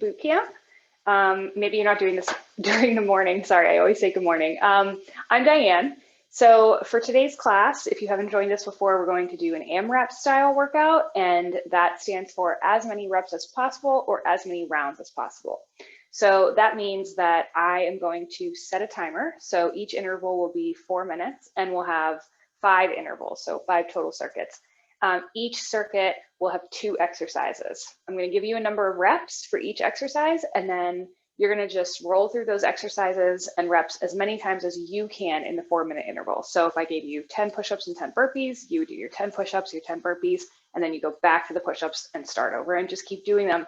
boot camp. Maybe you're not doing this during the morning. Sorry, I always say good morning. I'm Diane. So for today's class, if you haven't joined us before, we're going to do an AMRAP-style workout, and that stands for as many reps as possible or as many rounds as possible. So that means that I am going to set a timer. So each interval will be 4 minutes, and we'll have 5 intervals, so 5 total circuits. Each circuit will have 2 exercises. I'm going to give you a number of reps for each exercise, and then you're going to just roll through those exercises and reps as many times as you can in the 4-minute interval. So if I gave you 10 push-ups and 10 burpees, you would do your 10 push-ups, your 10 burpees, and then you go back to the push-ups and start over and just keep doing them.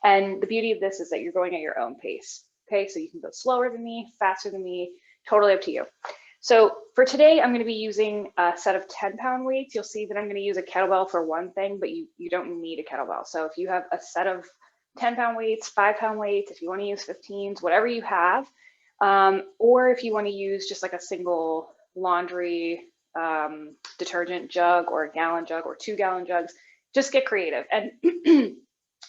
And the beauty of this is that you're going at your own pace. Okay, so you can go slower than me, faster than me, totally up to you. So for today, I'm going to be using a set of 10-pound weights. You'll see that I'm going to use a kettlebell for one thing, but you don't need a kettlebell. So if you have a set of 10-pound weights, 5-pound weights, if you want to use 15s, whatever you have, or if you want to use just like a single laundry detergent jug or a gallon jug or 2-gallon jugs, just get creative. And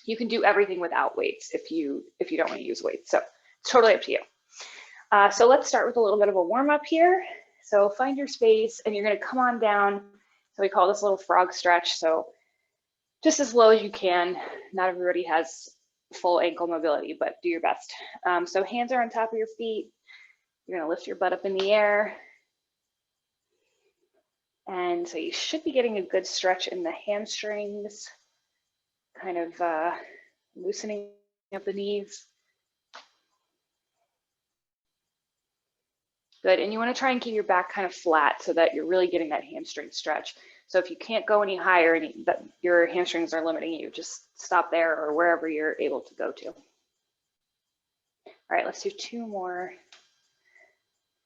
you can do everything without weights if you don't want to use weights. So it's totally up to you. So let's start with a little bit of a warm up here. So find your space and you're going to come on down. So we call this a little frog stretch. So just as low as you can. Not everybody has full ankle mobility, but do your best. So hands are on top of your feet. You're going to lift your butt up in the air. And so you should be getting a good stretch in the hamstrings, kind of loosening up the knees. Good, and you want to try and keep your back kind of flat so that you're really getting that hamstring stretch. So if you can't go any higher and your hamstrings are limiting you, just stop there or wherever you're able to go to. All right, let's do 2 more.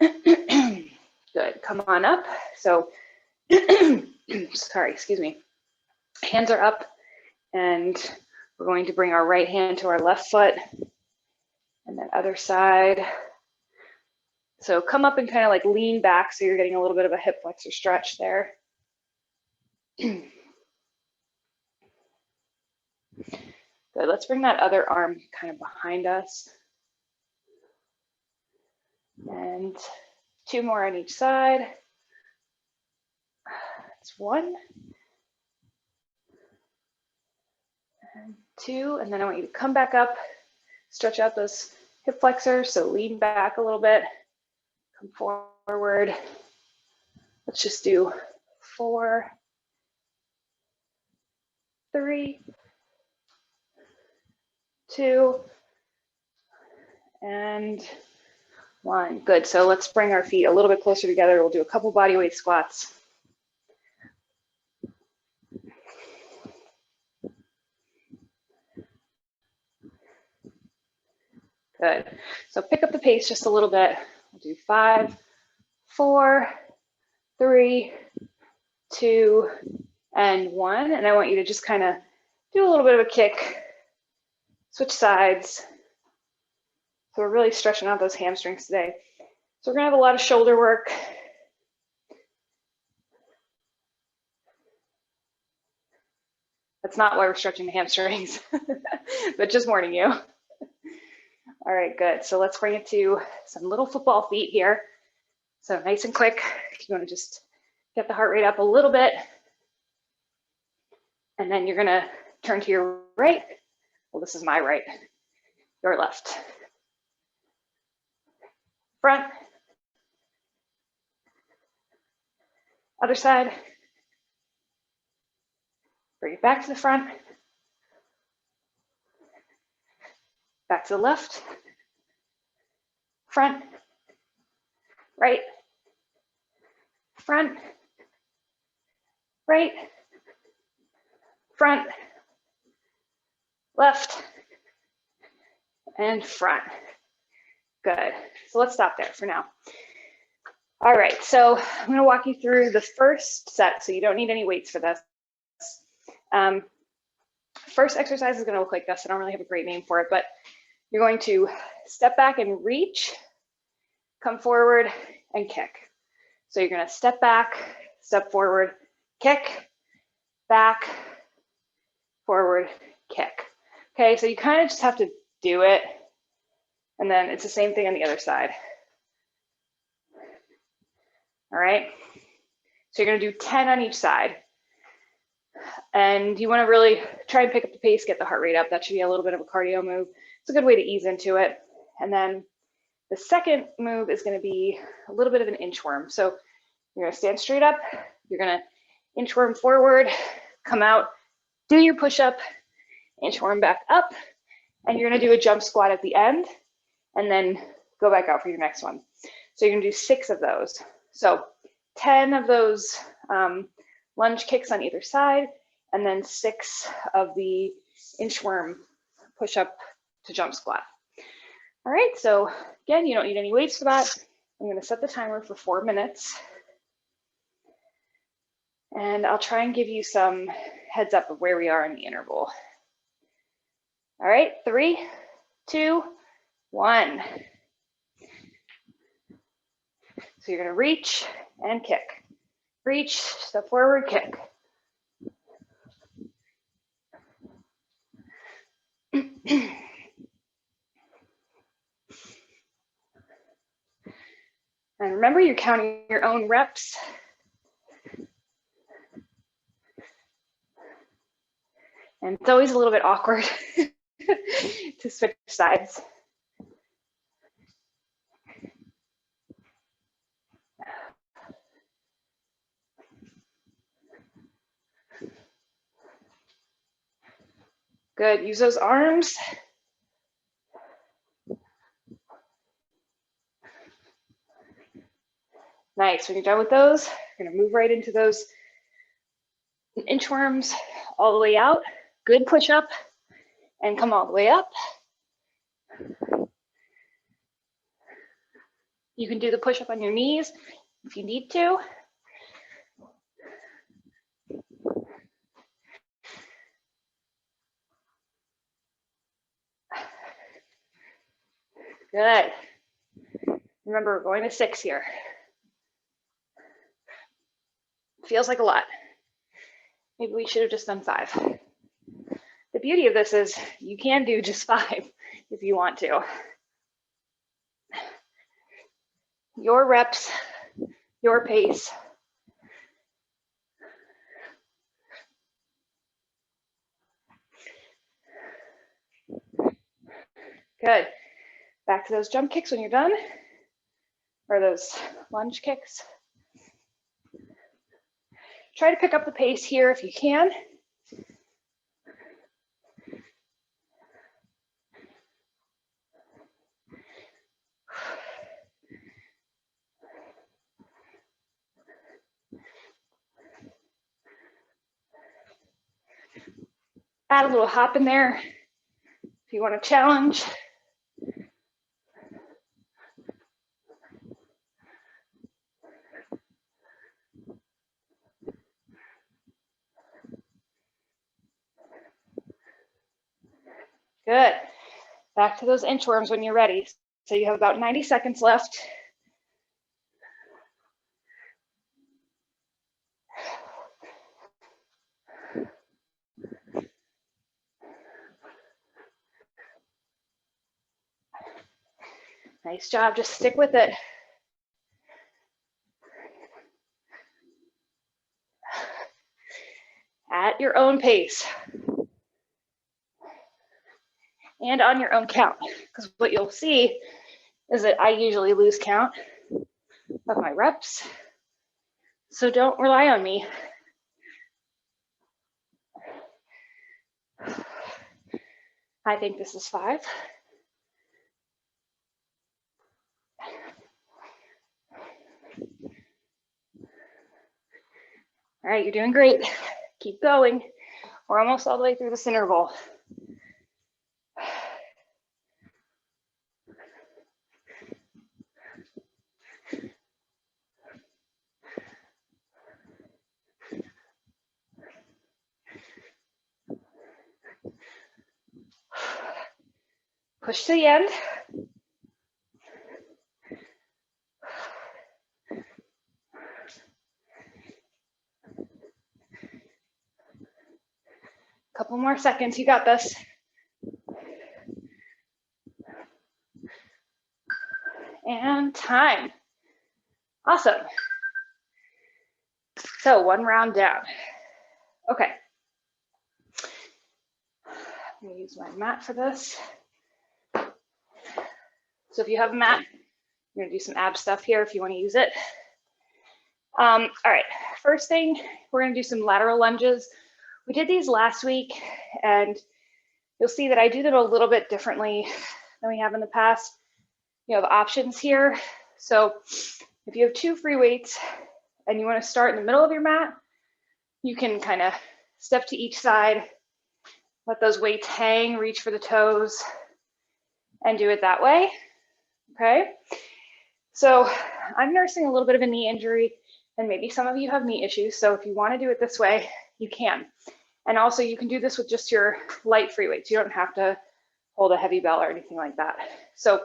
Good, come on up. So, sorry, excuse me. Hands are up and we're going to bring our right hand to our left foot and then other side. So come up and kind of like lean back so you're getting a little bit of a hip flexor stretch there. Good, let's bring that other arm kind of behind us. And 2 more on each side. That's 1. And 2, and then I want you to come back up, stretch out those hip flexors, so lean back a little bit. Come forward. Let's just do 4, 3, 2, and 1. Good. So let's bring our feet a little bit closer together. We'll do a couple body weight squats. Good. So pick up the pace just a little bit. We'll do 5, 4, 3, 2, and 1. And I want you to just kind of do a little bit of a kick, switch sides. So we're really stretching out those hamstrings today. So we're gonna have a lot of shoulder work. That's not why we're stretching the hamstrings, but just warning you. All right, good. So let's bring it to some little football feet here. So nice and quick. You want to just get the heart rate up a little bit. And then you're going to turn to your right. Well, this is my right, your left. Front. Other side. Bring it back to the front. Back to the left, front, right, front, right, front, left, and front. Good. So let's stop there for now. All right, so I'm going to walk you through the first set, so you don't need any weights for this. First exercise is going to look like this. I don't really have a great name for it, but you're going to step back and reach, come forward, and kick. So you're going to step back, step forward, kick, back, forward, kick. Okay, so you kind of just have to do it. And then it's the same thing on the other side. All right. So you're going to do 10 on each side. And you want to really try and pick up the pace, get the heart rate up. That should be a little bit of a cardio move. It's a good way to ease into it. And then the second move is going to be a little bit of an inchworm. So you're going to stand straight up. You're going to inchworm forward, come out, do your push-up, inchworm back up, and you're going to do a jump squat at the end, and then go back out for your next one. So you're going to do 6 of those. So 10 of those lunge kicks on either side, and then 6 of the inchworm push-up to jump squat. All right, so again, you don't need any weights for that. I'm going to set the timer for 4 minutes. And I'll try and give you some heads up of where we are in the interval. All right, 3, 2, 1. So you're going to reach and kick. Reach, step forward, kick. And remember, you're counting your own reps. And it's always a little bit awkward to switch sides. Good, use those arms. Nice, when you're done with those, you're gonna move right into those inchworms all the way out. Good push up and come all the way up. You can do the push up on your knees if you need to. Good. Remember, we're going to 6 here. Feels like a lot. Maybe we should have just done 5. The beauty of this is you can do just 5 if you want to. Your reps, your pace. Good. Back to those jump kicks when you're done, or those lunge kicks. Try to pick up the pace here if you can. Add a little hop in there if you want to challenge. Good. Back to those inchworms when you're ready. So you have about 90 seconds left. Nice job, just stick with it. At your own pace. And on your own count, because what you'll see is that I usually lose count of my reps, so don't rely on me. I think this is 5. All right, you're doing great. Keep going. We're almost all the way through this interval. Push to the end. Couple more seconds, you got this. And time. Awesome. So 1 round down. Okay. I'm gonna use my mat for this. So if you have a mat, I'm gonna do some ab stuff here if you wanna use it. All right, first thing, we're gonna do some lateral lunges. We did these last week, and you'll see that I do them a little bit differently than we have in the past. You have options here. So if you have 2 free weights and you want to start in the middle of your mat, you can kind of step to each side, let those weights hang, reach for the toes, and do it that way. Okay. So I'm nursing a little bit of a knee injury, and maybe some of you have knee issues. So if you want to do it this way, you can. And also you can do this with just your light free weights. You don't have to hold a heavy bell or anything like that. So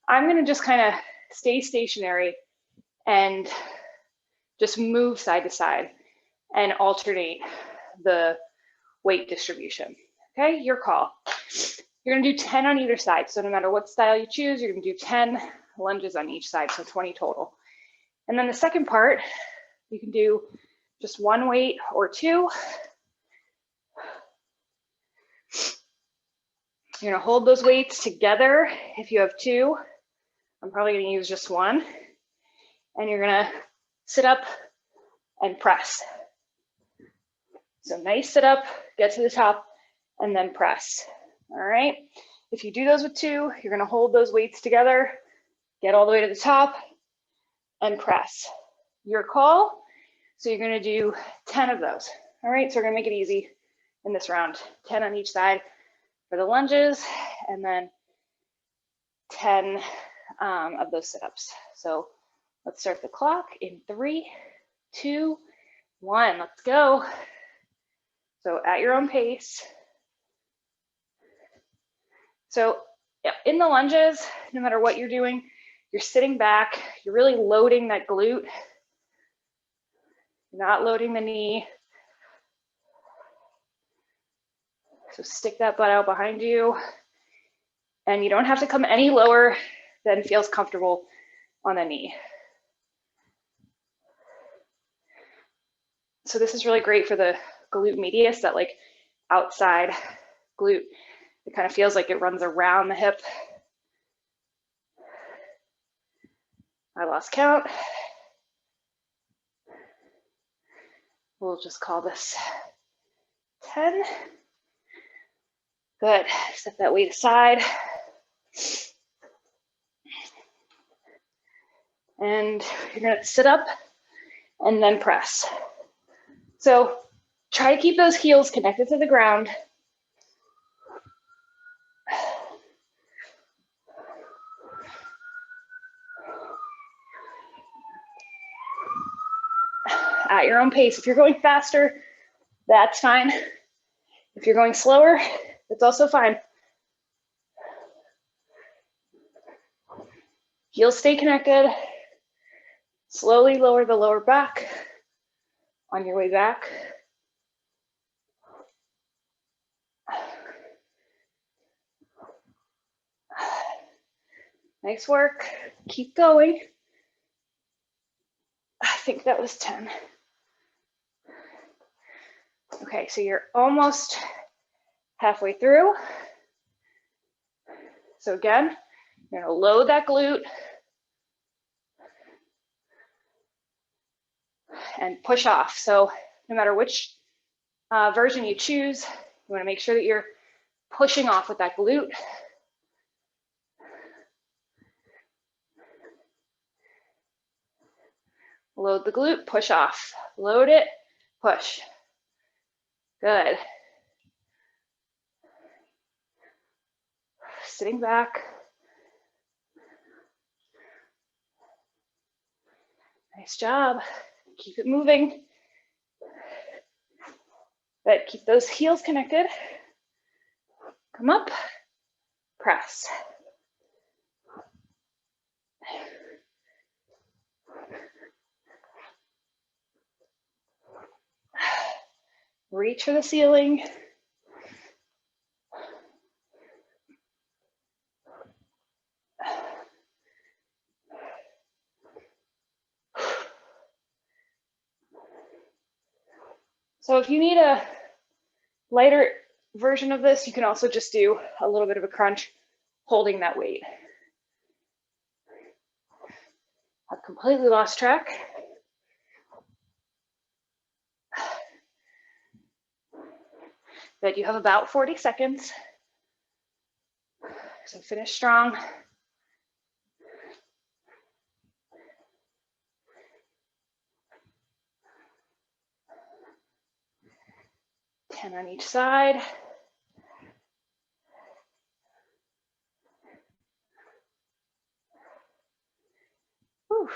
I'm going to just kind of stay stationary and just move side to side and alternate the weight distribution. Okay, your call. You're going to do 10 on either side. So no matter what style you choose, you're going to do 10 lunges on each side, so 20 total. And then the second part, you can do just 1 weight or 2. You're going to hold those weights together if you have 2. I'm probably going to use just 1. And you're going to sit up and press. So nice sit up, get to the top, and then press. All right. If you do those with 2, you're going to hold those weights together, get all the way to the top, and press. Your call. So you're going to do 10 of those. All right. So we're going to make it easy in this round. 10 on each side for the lunges, and then 10 of those sit-ups. So let's start the clock in 3, 2, 1. Let's go. So at your own pace. So in the lunges, no matter what you're doing, you're sitting back, you're really loading that glute. You're not loading the knee. So stick that butt out behind you. And you don't have to come any lower than feels comfortable on the knee. So this is really great for the glute medius, that like outside glute. It kind of feels like it runs around the hip. I lost count. We'll just call this 10. Good. Set that weight aside. And you're going to sit up and then press. So try to keep those heels connected to the ground. At your own pace. If you're going faster, that's fine. If you're going slower, it's also fine. Heels stay connected. Slowly lower the lower back on your way back. Nice work. Keep going. I think that was 10. Okay, so you're almost halfway through. So again, you're gonna load that glute and push off. So no matter which version you choose, you wanna make sure that you're pushing off with that glute. Load the glute, push off. Load it, push. Good. Sitting back. Nice job. Keep it moving. But keep those heels connected. Come up, press. Reach for the ceiling. So if you need a lighter version of this, you can also just do a little bit of a crunch holding that weight. I've completely lost track. Good, you have about 40 seconds. So finish strong. Ten on each side. Whew.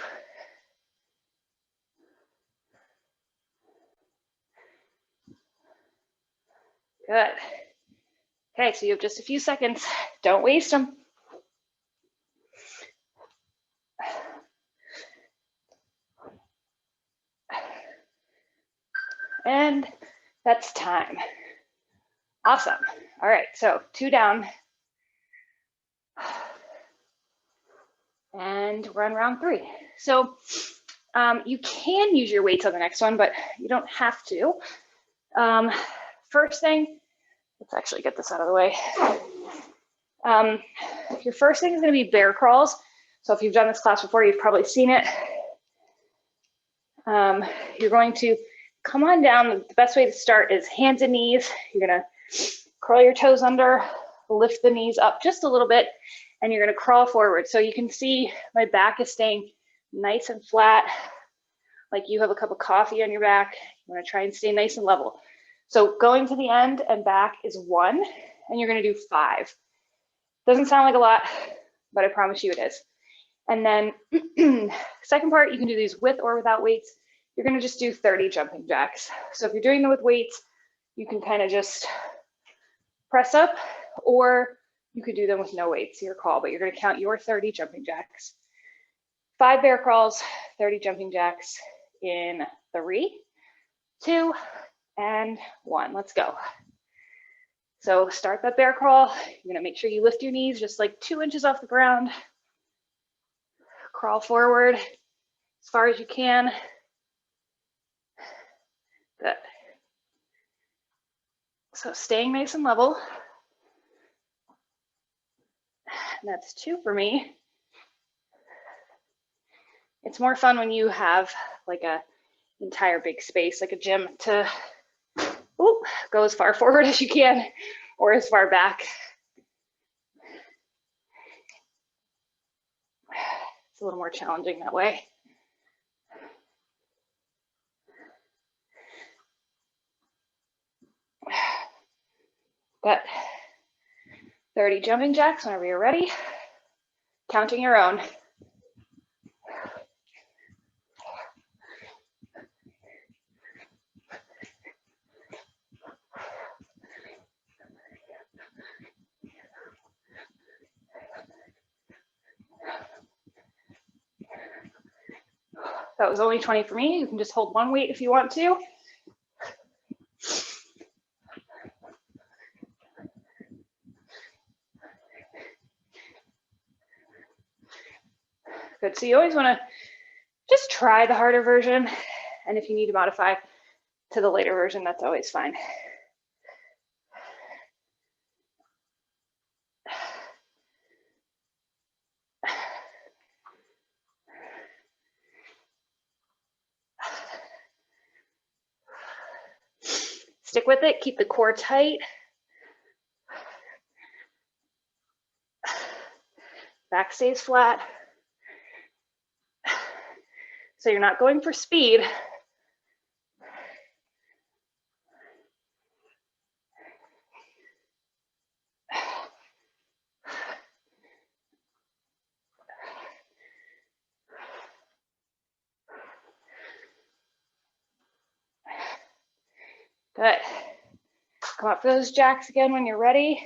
Good. Okay, so you have just a few seconds. Don't waste them. And that's time. Awesome. All right, so 2 down. And we're on round 3. So you can use your weights on the next one, but you don't have to. First thing, let's actually get this out of the way. Your first thing is going to be bear crawls. So if you've done this class before, you've probably seen it. You're going to come on down. The best way to start is hands and knees. You're going to curl your toes under, lift the knees up just a little bit, and you're going to crawl forward. So you can see my back is staying nice and flat, like you have a cup of coffee on your back. You want to try and stay nice and level. So going to the end and back is 1, and you're going to do 5. Doesn't sound like a lot, but I promise you it is. And then second part, you can do these with or without weights. You're going to just do 30 jumping jacks. So if you're doing them with weights, you can kind of just press up, or you could do them with no weights, your call, but you're going to count your 30 jumping jacks. 5 bear crawls, 30 jumping jacks in 3, 2, and 1. Let's go. So start that bear crawl. You're going to make sure you lift your knees just like 2 inches off the ground. Crawl forward as far as you can. Good. So staying nice and level. And that's 2 for me. It's more fun when you have like a entire big space, like a gym, to go as far forward as you can or as far back. It's a little more challenging that way. Got 30 jumping jacks whenever you're ready. Counting your own. That was only 20 for me. You can just hold one weight if you want to. Good, so you always want to just try the harder version, and if you need to modify to the later version, that's always fine. Stick with it, keep the core tight. Back stays flat. So you're not going for speed. Good. Come up for those jacks again when you're ready.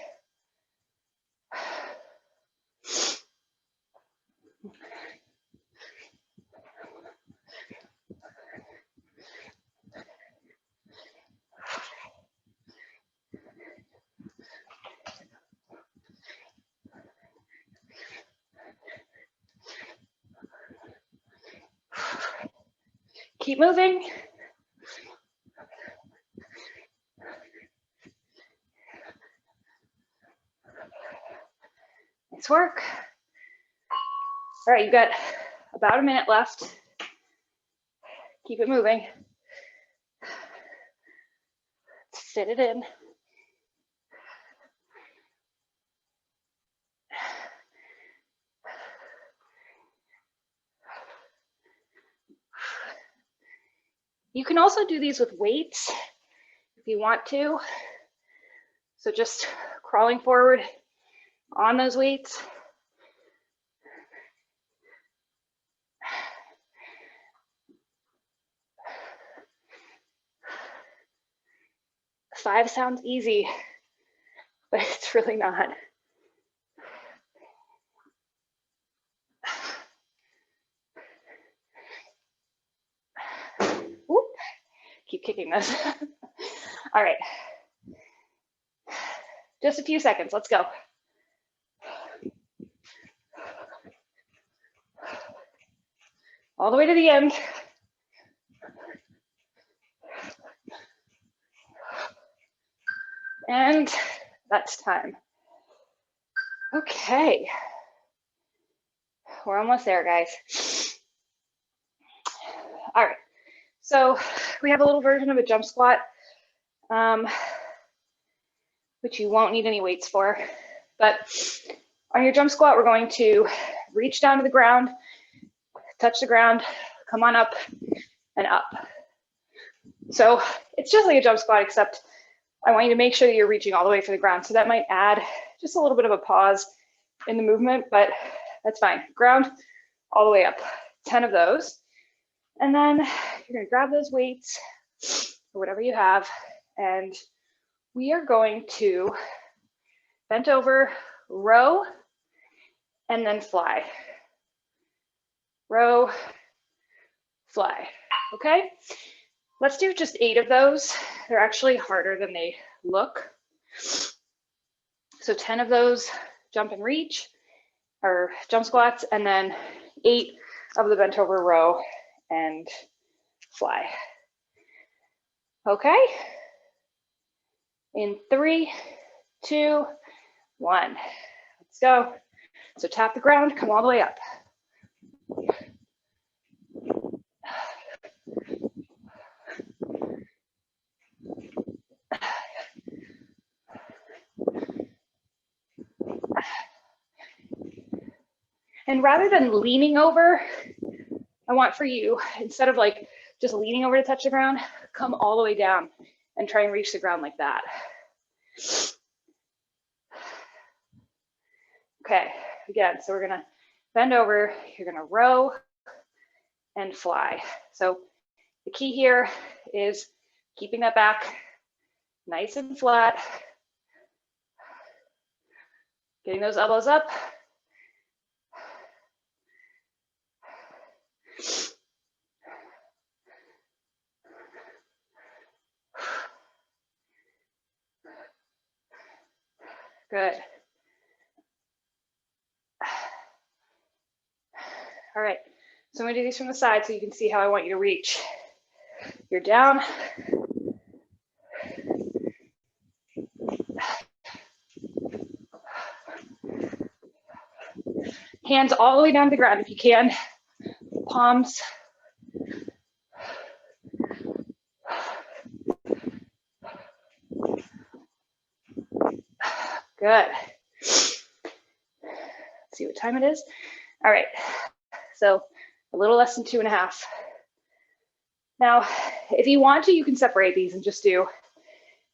Keep moving. Nice work. All right, you've got about a minute left. Keep it moving. Fit it in. You can also do these with weights if you want to. So just crawling forward on those weights. Five sounds easy, but it's really not. Whoop. Keep kicking this. All right. Just a few seconds. Let's go. All the way to the end. And that's time. Okay. We're almost there, guys. All right. So we have a little version of a jump squat, which you won't need any weights for. But on your jump squat, we're going to reach down to the ground, touch the ground, come on up and up. So it's just like a jump squat, except I want you to make sure that you're reaching all the way for the ground. So that might add just a little bit of a pause in the movement, but that's fine. Ground all the way up, 10 of those. And then you're gonna grab those weights or whatever you have, and we are going to bent over, row, and then fly. Row, fly, okay? Let's do just 8 of those. They're actually harder than they look. So 10 of those jump and reach, or jump squats, and then 8 of the bent over row and fly. Okay? In 3, 2, 1. Let's go. So tap the ground, come all the way up. And rather than leaning over, I want for you, instead of like just leaning over to touch the ground, come all the way down and try and reach the ground like that. Okay, again, so we're gonna bend over, you're gonna row and fly. So the key here is keeping that back nice and flat, getting those elbows up. Good. All right, so I'm gonna do these from the side so you can see how I want you to reach. You're down. Hands all the way down to the ground if you can. Palms. Good. Let's see what time it is. All right, so a little less than 2.5. Now, if you want to, you can separate these and just do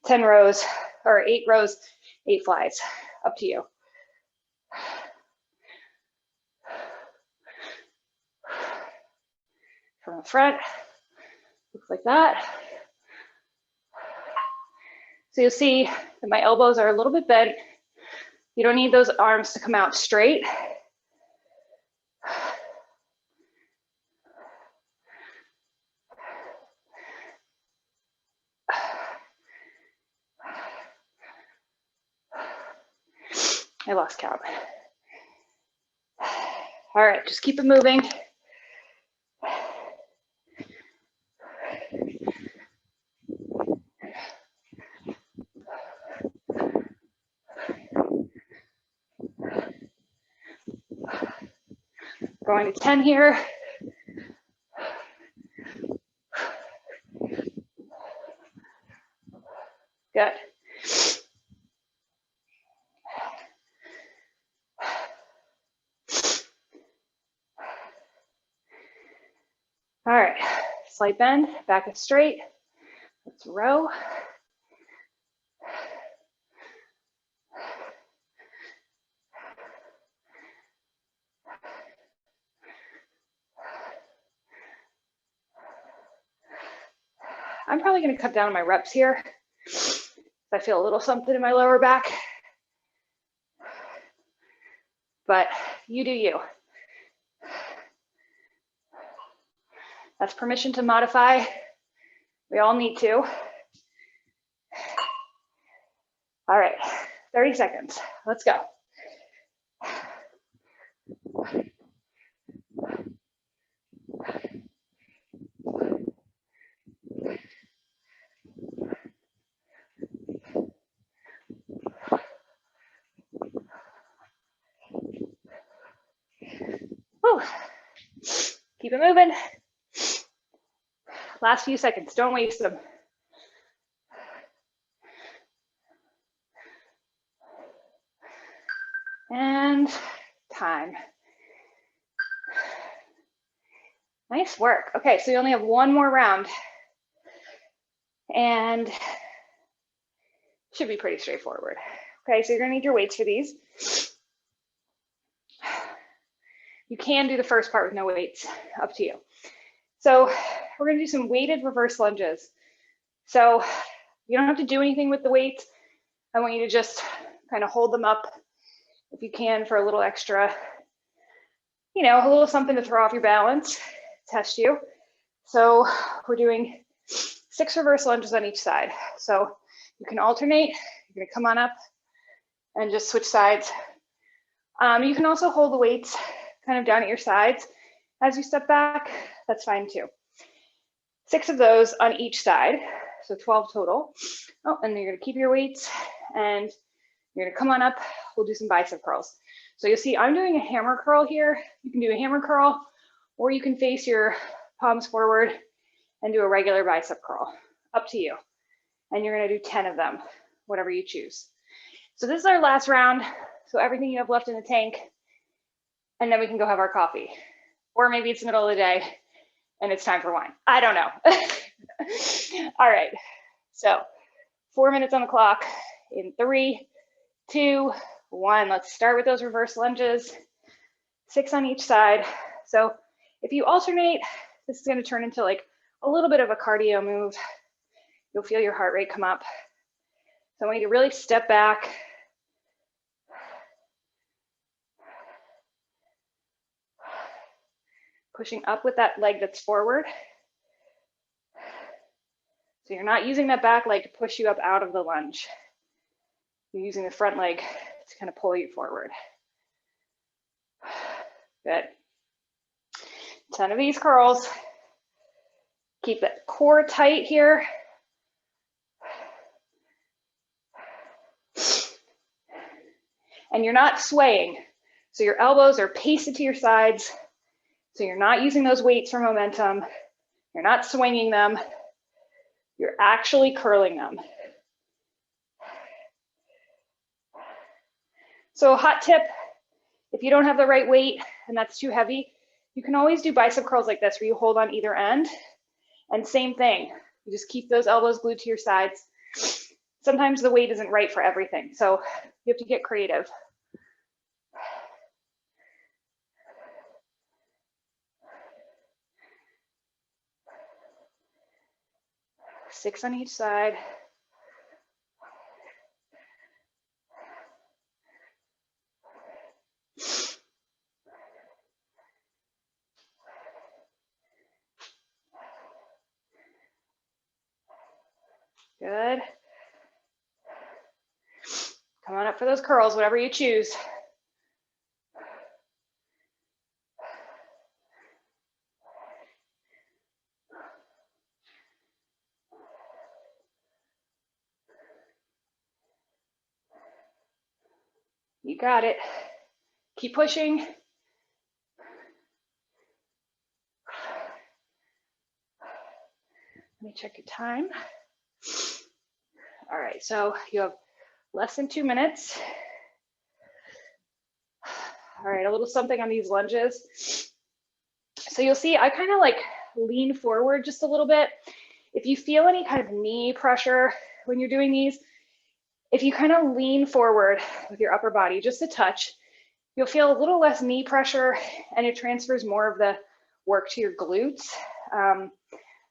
10 rows or 8 rows, 8 flies, up to you. From the front, looks like that. So you'll see that my elbows are a little bit bent. You don't need those arms to come out straight. I lost count. All right, just keep it moving. Going to 10 here. Good. All right, slight bend, back is straight. Let's row. I'm probably going to cut down on my reps here. I feel a little something in my lower back, but you do you. That's permission to modify. We all need to. All right, 30 seconds. Let's go. Whew. Keep it moving. Last few seconds, don't waste them. And time. Nice work. Okay, so you only have one more round. And should be pretty straightforward. Okay, so you're gonna need your weights for these. You can do the first part with no weights, up to you. So we're gonna do some weighted reverse lunges. So you don't have to do anything with the weights. I want you to just kind of hold them up if you can for a little extra, you know, a little something to throw off your balance, test you. So we're doing 6 reverse lunges on each side. So you can alternate. You're gonna come on up and just switch sides. You can also hold the weights kind of down at your sides as you step back. That's fine too. 6 of those on each side, so 12 total. Oh, and you're gonna keep your weights and you're gonna come on up. We'll do some bicep curls. So you'll see I'm doing a hammer curl here. You can do a hammer curl, or you can face your palms forward and do a regular bicep curl, up to you. And you're gonna do 10 of them, whatever you choose. So this is our last round. So everything you have left in the tank, and then we can go have our coffee. Or maybe it's the middle of the day and it's time for wine. I don't know. All right, so 4 minutes on the clock in 3, 2, 1. Let's start with those reverse lunges, 6 on each side. So if you alternate, this is gonna turn into like a little bit of a cardio move. You'll feel your heart rate come up. So I want you to really step back. Pushing up with that leg that's forward. So you're not using that back leg to push you up out of the lunge. You're using the front leg to kind of pull you forward. Good. 10 of these curls. Keep that core tight here. And you're not swaying. So your elbows are pasted to your sides. So you're not using those weights for momentum. You're not swinging them. You're actually curling them. So a hot tip, if you don't have the right weight and that's too heavy, you can always do bicep curls like this where you hold on either end. And same thing, you just keep those elbows glued to your sides. Sometimes the weight isn't right for everything, so you have to get creative. Six on each side. Good. Come on up for those curls, whatever you choose. You got it. Keep pushing. me check your time. All right, so you have less than 2 minutes. All right, a little something on these lunges. So you'll see I kind of like lean forward just a little bit. If you feel any kind of knee pressure when you're doing these, if you kind of lean forward with your upper body just a touch, you'll feel a little less knee pressure and it transfers more of the work to your glutes.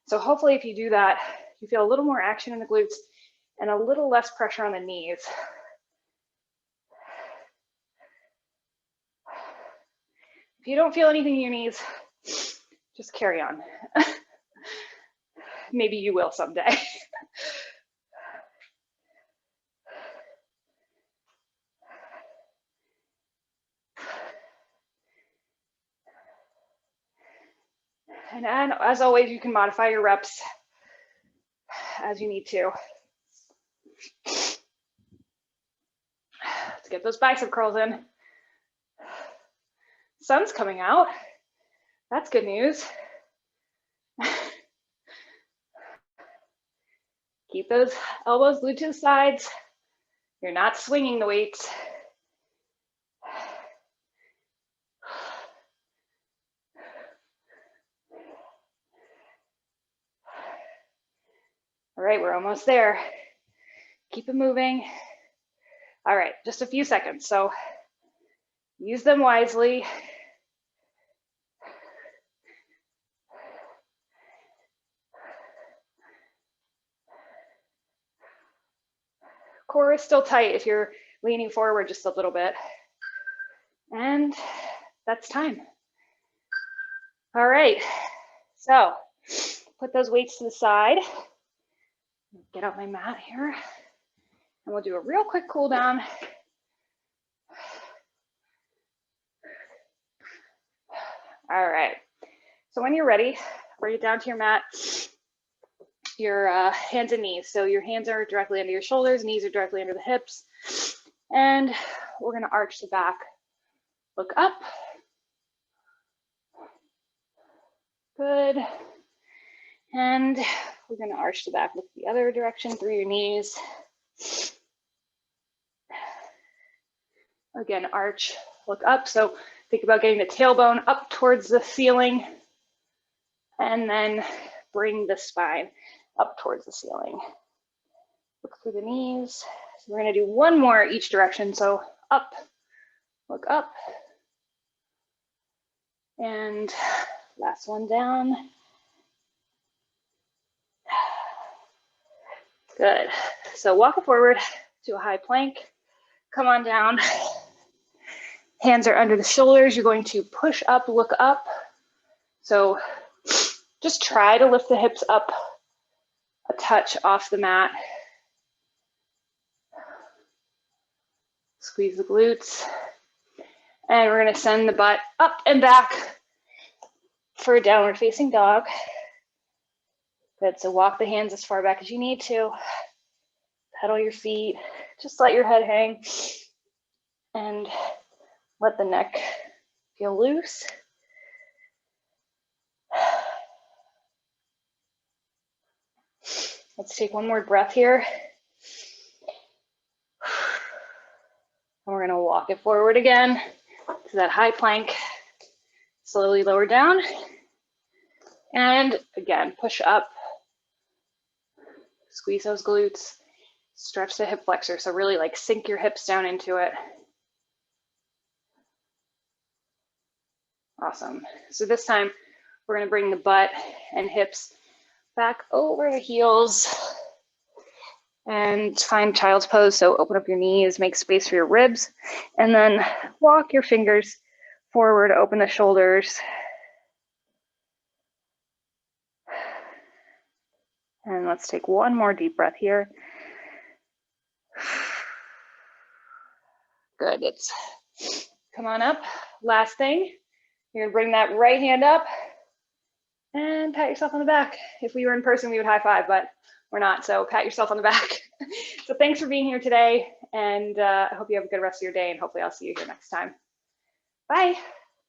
So hopefully if you do that, you feel a little more action in the glutes and a little less pressure on the knees. If you don't feel anything in your knees, just carry on. Maybe you will someday. And as always, you can modify your reps as you need to. Let's get those bicep curls in. Sun's coming out. That's good news. Keep those elbows glued to the sides. You're not swinging the weights. All right, we're almost there. Keep it moving. All right, just a few seconds. So use them wisely. Core is still tight if you're leaning forward just a little bit. And that's time. All right, so put those weights to the side. Get out my mat here. And we'll do a real quick cool down. All right, so when you're ready, bring it down to your mat, your hands and knees. So your hands are directly under your shoulders, knees are directly under the hips. And we're gonna arch the back. Look up. Good. And we're gonna arch the back, look the other direction through your knees. Again, arch, look up. So think about getting the tailbone up towards the ceiling and then bring the spine up towards the ceiling. Look through the knees. So we're gonna do one more each direction. So up, look up. And last one down. Good. So walk it forward to a high plank. Come on down. Hands are under the shoulders. You're going to push up, look up. So just try to lift the hips up a touch off the mat. Squeeze the glutes. And we're going to send the butt up and back for a downward facing dog. Good, so walk the hands as far back as you need to. Pedal your feet, just let your head hang and let the neck feel loose. Let's take one more breath here. And we're gonna walk it forward again to that high plank. Slowly lower down. And again, push up. Squeeze those glutes. Stretch the hip flexor. So really like sink your hips down into it. Awesome. So this time we're going to bring the butt and hips back over the heels and find child's pose. So open up your knees, make space for your ribs, and then walk your fingers forward, open the shoulders. And let's take one more deep breath here. Good, it's come on up. Last thing, you're gonna bring that right hand up and pat yourself on the back. If we were in person, we would high five, but we're not, so pat yourself on the back. So thanks for being here today, and I hope you have a good rest of your day, and hopefully I'll see you here next time. Bye.